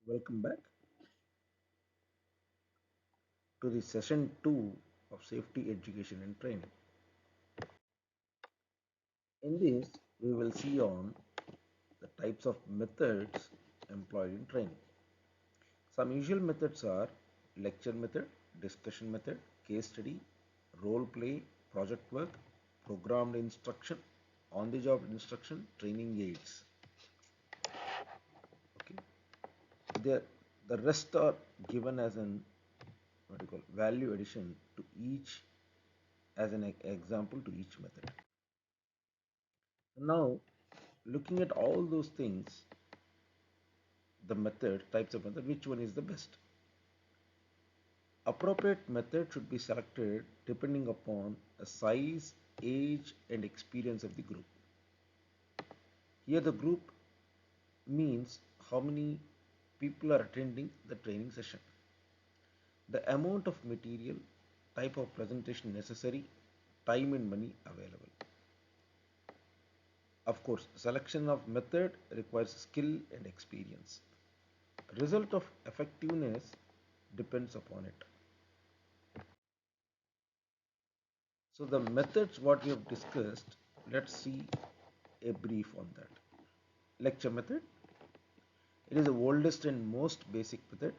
Welcome back to the session 2 of safety education and training. In this, we will see on the types of methods employed in training. Some usual methods are lecture method, discussion method, case study, role play, project work, programmed instruction, on the job instruction, training aids. Okay. The, the rest are given as an what do you call value addition to each as an example to each method. Now, looking at all those things, the method, types of method, which one is the best? Appropriate method should be selected depending upon the size, age, and experience of the group. Here, the group means how many people are attending the training session, the amount of material, type of presentation necessary, time and money available. Of course, selection of method requires skill and experience. Result of effectiveness depends upon it. So the methods what we have discussed, let's see a brief on that. Lecture method. It is the oldest and most basic method.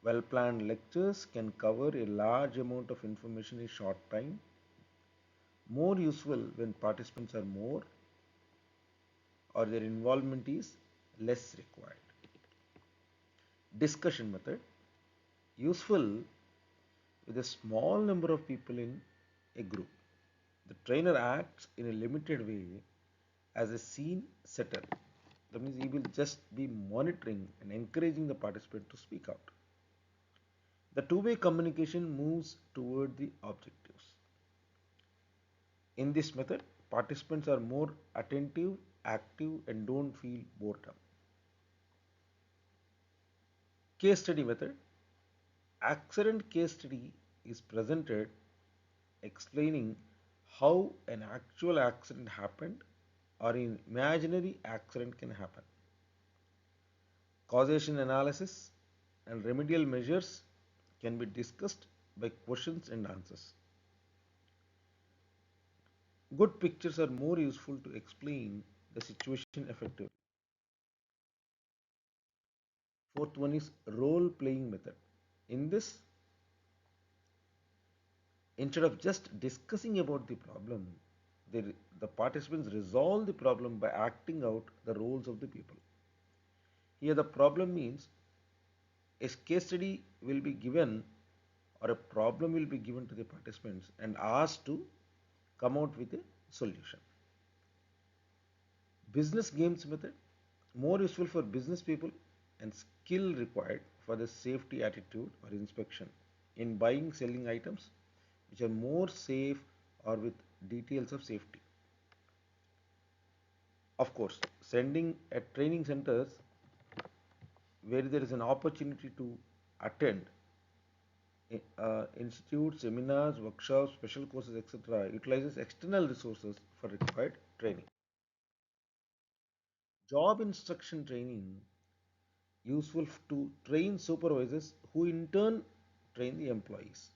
Well-planned lectures can cover a large amount of information in a short time. More useful when participants are more or their involvement is less required. Discussion method. Useful with a small number of people in a group. The trainer acts in a limited way as a scene setter. That means he will just be monitoring and encouraging the participant to speak out. The two-way communication moves toward the objectives. In this method, participants are more attentive, active, and don't feel boredom. Case study method. Accident case study is presented explaining how an actual accident happened or an imaginary accident can happen. Causation analysis and remedial measures can be discussed by questions and answers. Good pictures are more useful to explain the situation effectively. Fourth one is role playing method. In this, instead of just discussing about the problem, the participants resolve the problem by acting out the roles of the people. Here, the problem means a case study will be given or a problem will be given to the participants and asked to come out with a solution. Business games method, more useful for business people and skill required for the safety attitude or inspection in buying selling items which are more safe or with details of safety. Of course, sending at training centers where there is an opportunity to attend institutes, seminars, workshops, special courses, etc., utilizes external resources for required training. Job instruction training useful to train supervisors who in turn train the employees.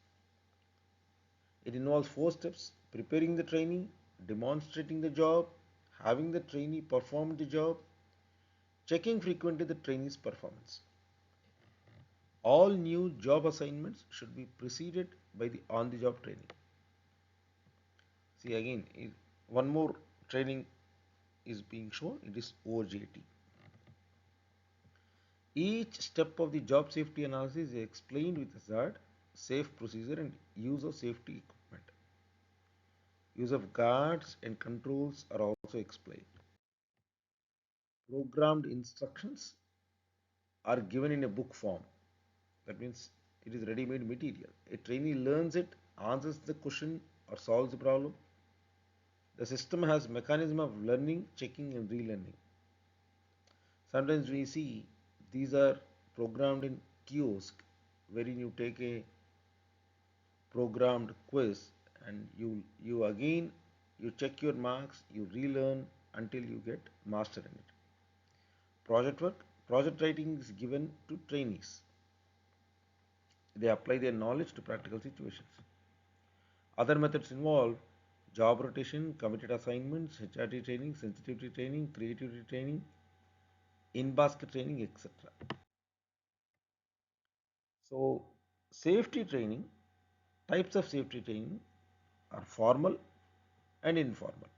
It involves four steps: preparing the trainee, demonstrating the job, having the trainee perform the job, checking frequently the trainee's performance. All new job assignments should be preceded by the on the job training. See again, one more training is being shown, it is OJT. Each step of the job safety analysis is explained with hazard, safe procedure, and use of safety equipment. Use of guards and controls are also explained. Programmed instructions are given in a book form. That means it is ready-made material. A trainee learns it, answers the question, or solves the problem. The system has mechanism of learning, checking, and relearning. Sometimes we see these are programmed in kiosk, wherein you take a programmed quiz and you again you check your marks, you relearn until you get master in it. Project work, project writing is given to trainees. They apply their knowledge to practical situations. Other methods involve job rotation, committed assignments, HRT training, sensitivity training, creativity training, in-basket training, etc. So, safety training, types of safety training are formal and informal.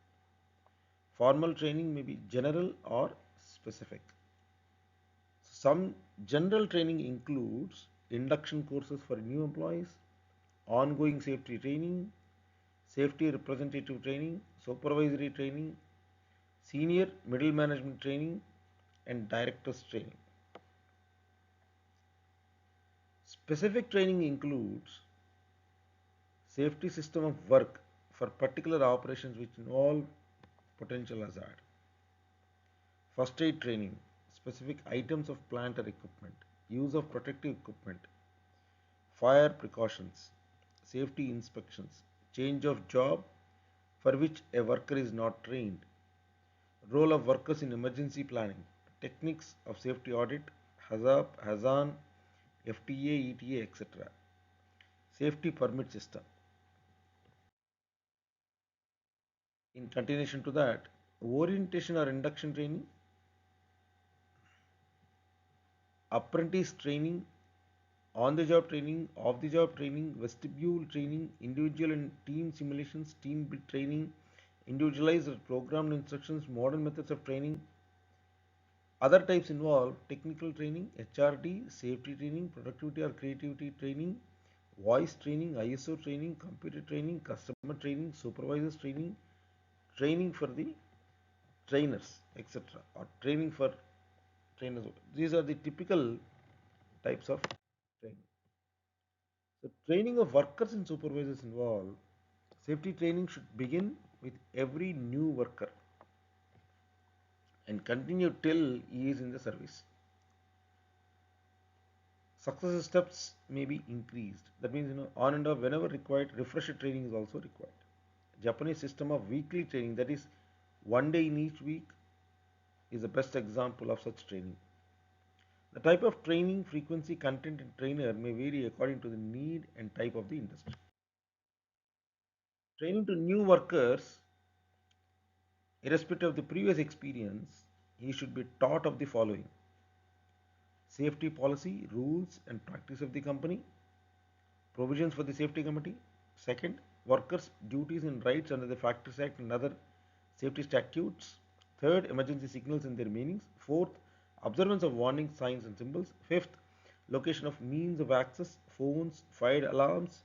Formal training may be general or specific. Some general training includes induction courses for new employees, ongoing safety training, safety representative training, supervisory training, senior middle management training, and directors training. Specific training includes safety system of work for particular operations which involve potential hazard. First aid training, specific items of plant or equipment, use of protective equipment, fire precautions, safety inspections, change of job for which a worker is not trained, role of workers in emergency planning, techniques of safety audit, HAZAP, HAZAN, FTA, ETA, etc. Safety permit system. In continuation to that, orientation or induction training, apprentice training, on the job training, off the job training, vestibule training, individual and team simulations, team build training, individualized or programmed instructions, modern methods of training. Other types involve technical training, HRD, safety training, productivity or creativity training, voice training, ISO training, computer training, customer training, supervisors training, training for the trainers, etc. or training for trainers. These are the typical types of training. So, training of workers and supervisors involve safety training should begin with every new worker and continue till he is in the service. Success steps may be increased. That means, on and off whenever required, refresher training is also required. Japanese system of weekly training, that is one day in each week, is the best example of such training. The type of training, frequency, content, and trainer may vary according to the need and type of the industry. Training to new workers, irrespective of the previous experience, he should be taught of the following: safety policy, rules, and practice of the company, provisions for the safety committee. Second, workers' duties and rights under the Factories Act and other safety statutes. Third, emergency signals and their meanings. Fourth, observance of warning signs and symbols. Fifth, location of means of access, phones, fire alarms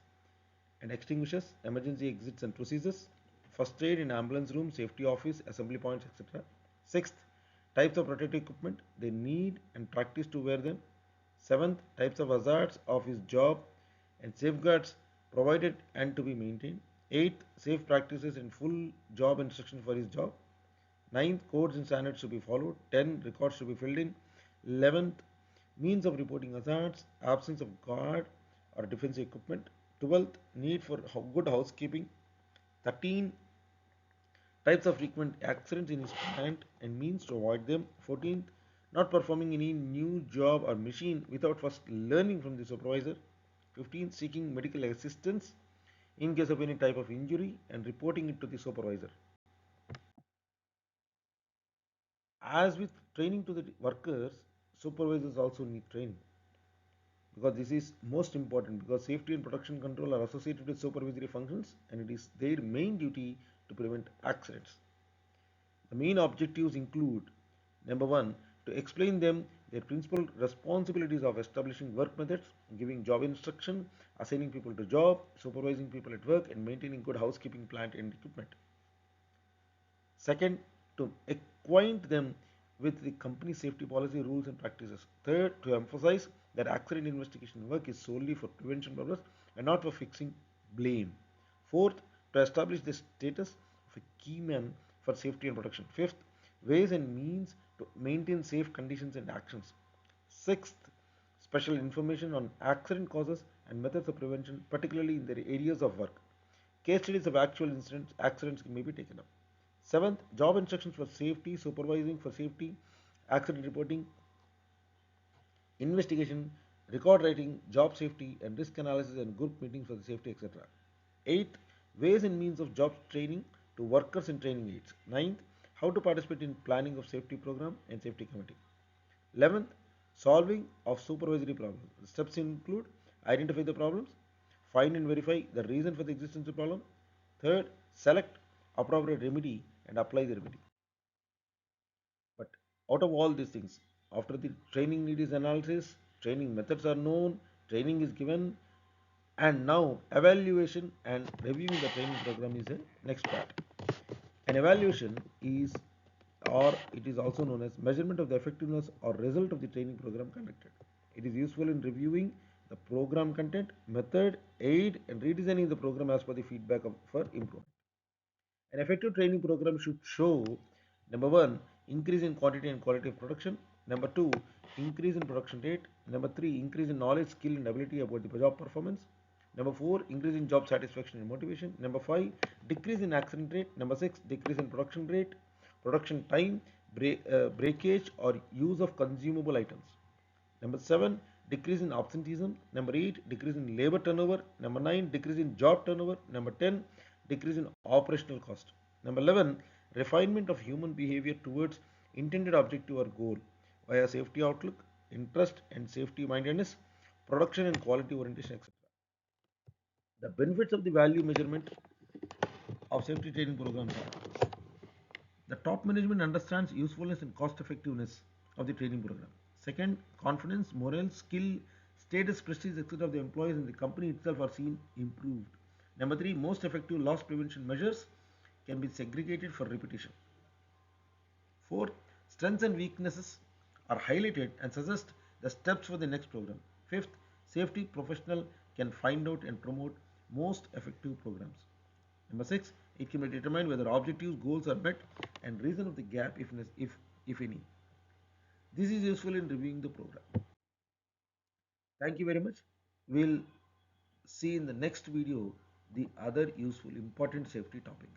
and extinguishers, emergency exits and procedures, first aid in ambulance room, safety office, assembly points, etc. Sixth, types of protective equipment, they need and practice to wear them. Seventh, types of hazards of his job and safeguards provided and to be maintained. Eighth, safe practices and full job instruction for his job. Ninth, codes and standards should be followed. 10, records should be filled in. 11th, means of reporting hazards, absence of guard or defensive equipment. 12th, need for good housekeeping. 13, types of frequent accidents in his plant and means to avoid them. 14th, not performing any new job or machine without first learning from the supervisor. 15th, seeking medical assistance in case of any type of injury and reporting it to the supervisor. As with training to the workers, supervisors also need training because this is most important, because safety and production control are associated with supervisory functions and it is their main duty to prevent accidents. The main objectives include: number one, to explain them their principal responsibilities of establishing work methods, giving job instruction, assigning people to job, supervising people at work, and maintaining good housekeeping plant and equipment. Second, to acquaint them with the company safety policy, rules, and practices. Third, to emphasize that accident investigation work is solely for prevention purposes and not for fixing blame. Fourth, to establish the status of a key man for safety and protection. Fifth, ways and means to maintain safe conditions and actions. Sixth, special information on accident causes and methods of prevention, particularly in their areas of work. Case studies of actual incidents, accidents may be taken up. Seventh, job instructions for safety, supervising for safety, accident reporting, investigation, record writing, job safety, and risk analysis and group meetings for the safety, etc. Eighth, ways and means of job training to workers and training aids. Ninth, how to participate in planning of safety program and safety committee. 11th, solving of supervisory problems. The steps include identify the problems, find and verify the reason for the existence of the problem. Third, select appropriate remedy and apply the remedy. But out of all these things, after the training need is analysis, training methods are known, training is given, and now evaluation and reviewing the training program is the next part. An evaluation is, or it is also known as measurement of the effectiveness or result of the training program conducted. It is useful in reviewing the program content, method, aid, and redesigning the program as per the feedback for improvement. An effective training program should show number one, increase in quantity and quality of production. Number two, increase in production rate. Number three, increase in knowledge, skill, and ability about the job performance. Number four, increase in job satisfaction and motivation. Number five, decrease in accident rate. Number six, decrease in production rate, production time, breakage, or use of consumable items. Number seven, decrease in absenteeism. Number eight, decrease in labor turnover. Number nine, decrease in job turnover. Number 10, decrease in operational cost. Number 11, refinement of human behavior towards intended objective or goal via safety outlook, interest and safety mindedness, production and quality orientation, etc. The benefits of the value measurement of safety training programs are: the top management understands usefulness and cost effectiveness of the training program. Second, confidence, morale, skill, status, prestige, etc. of the employees and the company itself are seen improved. Number three, most effective loss prevention measures can be segregated for repetition. Fourth, strengths and weaknesses are highlighted and suggest the steps for the next program. Fifth, safety professional can find out and promote most effective programs. Number six, it can be determined whether objectives, goals are met and reason of the gap if any. This is useful in reviewing the program. Thank you very much. We'll see in the next video the other useful important safety topic.